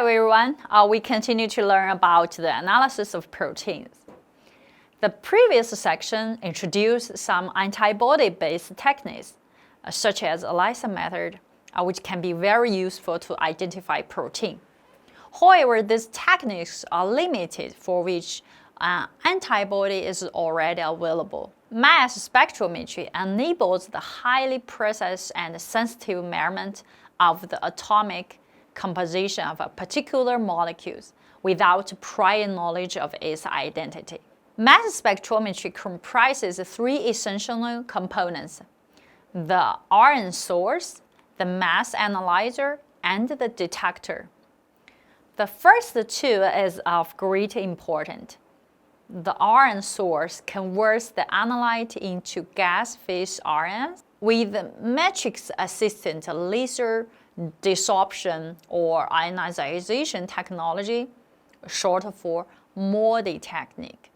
Hi everyone, we continue to learn about the analysis of proteins. The previous section introduced some antibody-based techniques, such as ELISA method, which can be very useful to identify protein. However, these techniques are limited for which an antibody is already available. Mass spectrometry enables the highly precise and sensitive measurement of the atomic composition of a particular molecule without prior knowledge of its identity. Mass spectrometry comprises three essential components: the RN source, the mass analyzer, and the detector. The first two is of great importance. The RN source converts the analyte into gas phase RNs with matrix-assisted laser desorption or ionization technology, short for MORDI technique.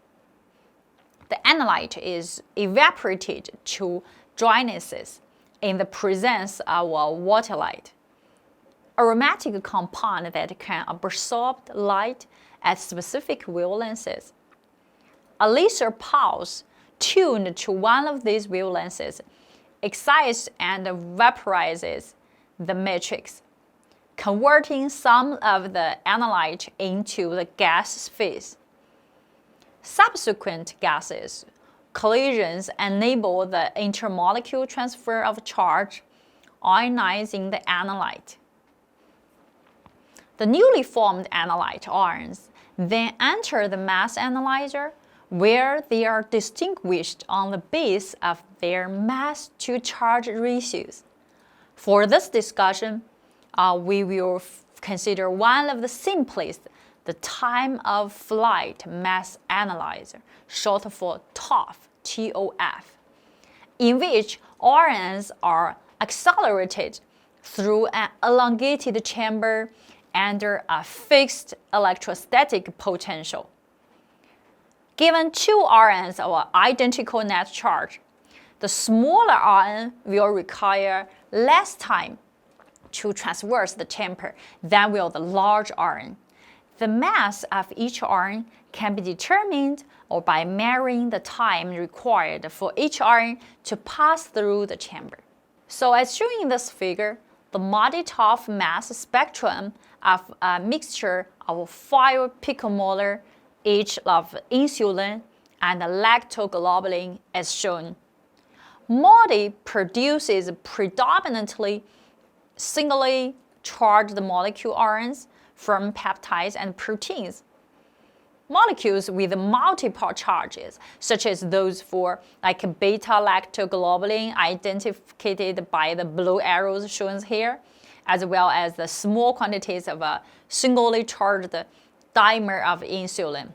The analyte is evaporated to dryness in the presence of a water light, aromatic compound that can absorb light at specific wavelengths. A laser pulse tuned to one of these wavelengths excites and vaporizes the matrix, converting some of the analyte into the gas phase. Subsequent gases collisions enable the intermolecular transfer of charge, ionizing the analyte. The newly formed analyte RNs then enter the mass analyzer, where they are distinguished on the basis of their mass-to-charge ratios. For this discussion, we will consider one of the simplest, the time of flight mass analyzer, short for TOF, T-O-F, in which RNs are accelerated through an elongated chamber under a fixed electrostatic potential. Given two RNs of identical net charge, the smaller RN will require less time to traverse the chamber than will the large RN. The mass of each RN can be determined by measuring the time required for each RN to pass through the chamber. So as shown in this figure, the MODI-TOF mass spectrum of a mixture of 5 picomolar each of insulin and lactoglobulin is shown. MODI produces predominantly singly charged molecule RNs from peptides and proteins. Molecules with multiple charges, such as those for beta-lactoglobulin identified by the blue arrows shown here, as well as the small quantities of a singly charged dimer of insulin,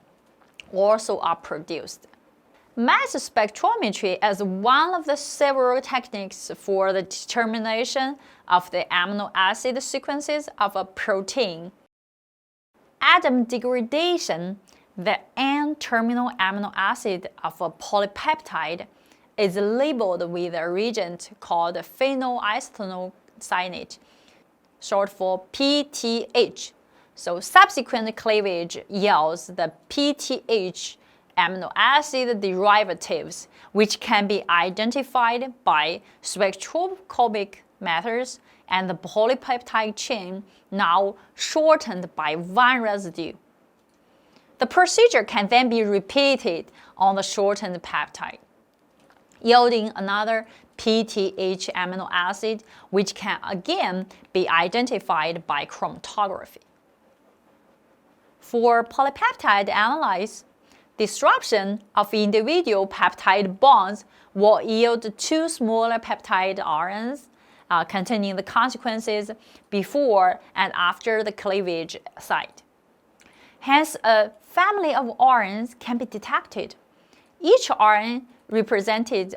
also are produced. Mass spectrometry is one of the several techniques for the determination of the amino acid sequences of a protein. Atom degradation, the N-terminal amino acid of a polypeptide, is labeled with a reagent called phenylisocyanate, short for PTH. So subsequent cleavage yields the PTH amino acid derivatives, which can be identified by spectroscopic methods, and the polypeptide chain now shortened by one residue. The procedure can then be repeated on the shortened peptide, yielding another PTH amino acid, which can again be identified by chromatography. For polypeptide analysis, disruption of individual peptide bonds will yield two smaller peptide RNs containing the consequences before and after the cleavage site. Hence, a family of RNs can be detected. Each RN represented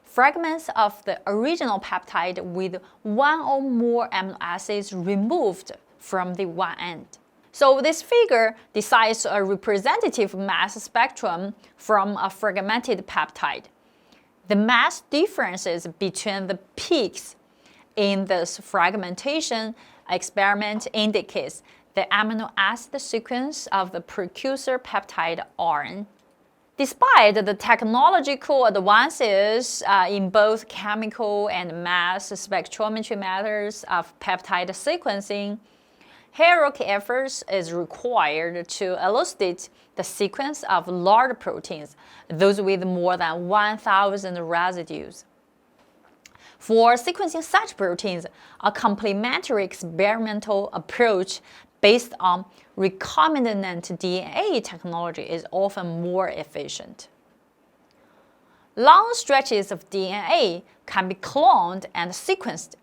fragments of the original peptide with one or more amino acids removed from the one end. So this figure decides a representative mass spectrum from a fragmented peptide. The mass differences between the peaks in this fragmentation experiment indicates the amino acid sequence of the precursor peptide RN. Despite the technological advances in both chemical and mass spectrometry methods of peptide sequencing, heroic efforts is required to elucidate the sequence of large proteins, those with more than 1,000 residues. For sequencing such proteins, a complementary experimental approach based on recombinant DNA technology is often more efficient. Long stretches of DNA can be cloned and sequenced,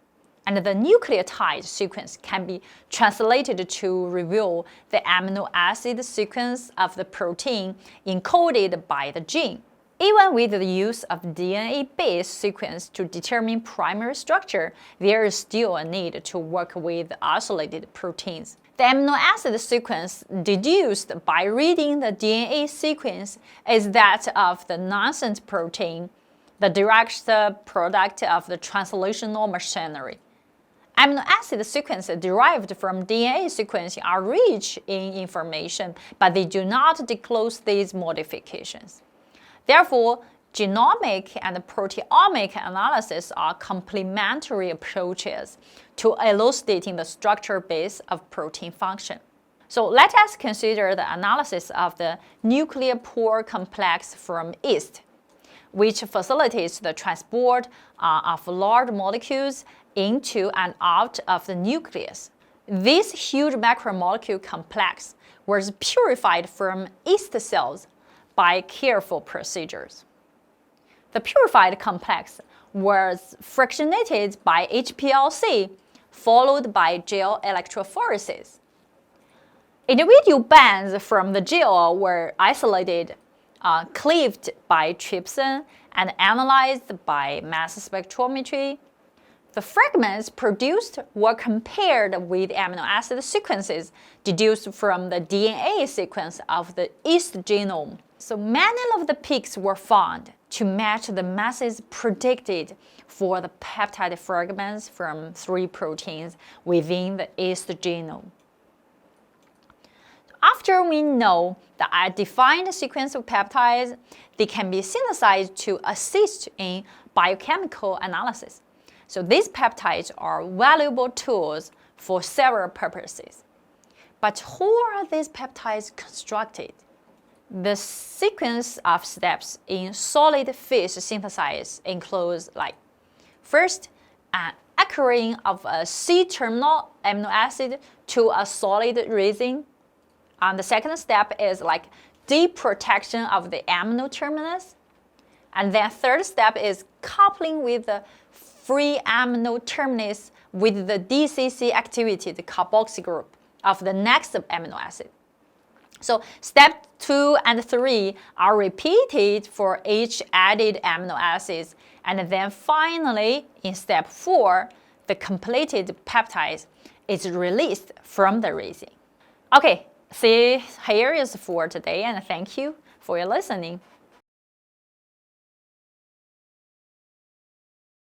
and the nucleotide sequence can be translated to reveal the amino acid sequence of the protein encoded by the gene. Even with the use of DNA-based sequence to determine primary structure, there is still a need to work with isolated proteins. The amino acid sequence deduced by reading the DNA sequence is that of the nascent protein, the direct product of the translational machinery. Amino acid sequences derived from DNA sequence are rich in information, but they do not disclose these modifications. Therefore, genomic and proteomic analysis are complementary approaches to elucidating the structure base of protein function. So let us consider the analysis of the nuclear pore complex from yeast, which facilitates the transport of large molecules into and out of the nucleus. This huge macromolecule complex was purified from yeast cells by careful procedures. The purified complex was fractionated by HPLC, followed by gel electrophoresis. Individual bands from the gel were isolated, cleaved by trypsin, and analyzed by mass spectrometry. The fragments produced were compared with amino acid sequences deduced from the DNA sequence of the yeast genome. So many of the peaks were found to match the masses predicted for the peptide fragments from 3 proteins within the yeast genome. After we know the defined sequence of peptides, they can be synthesized to assist in biochemical analysis. So these peptides are valuable tools for several purposes. But how are these peptides constructed? The sequence of steps in solid phase synthesis includes first, an anchoring of a C-terminal amino acid to a solid resin. And the second step is deprotection of the amino terminus. And then third step is coupling with the free amino terminus with the DCC activity, the carboxy group of the next amino acid. So step 2 and 3 are repeated for each added amino acids, and then finally in step 4, the completed peptide is released from the resin. Okay, see, here is for today, and thank you for your listening.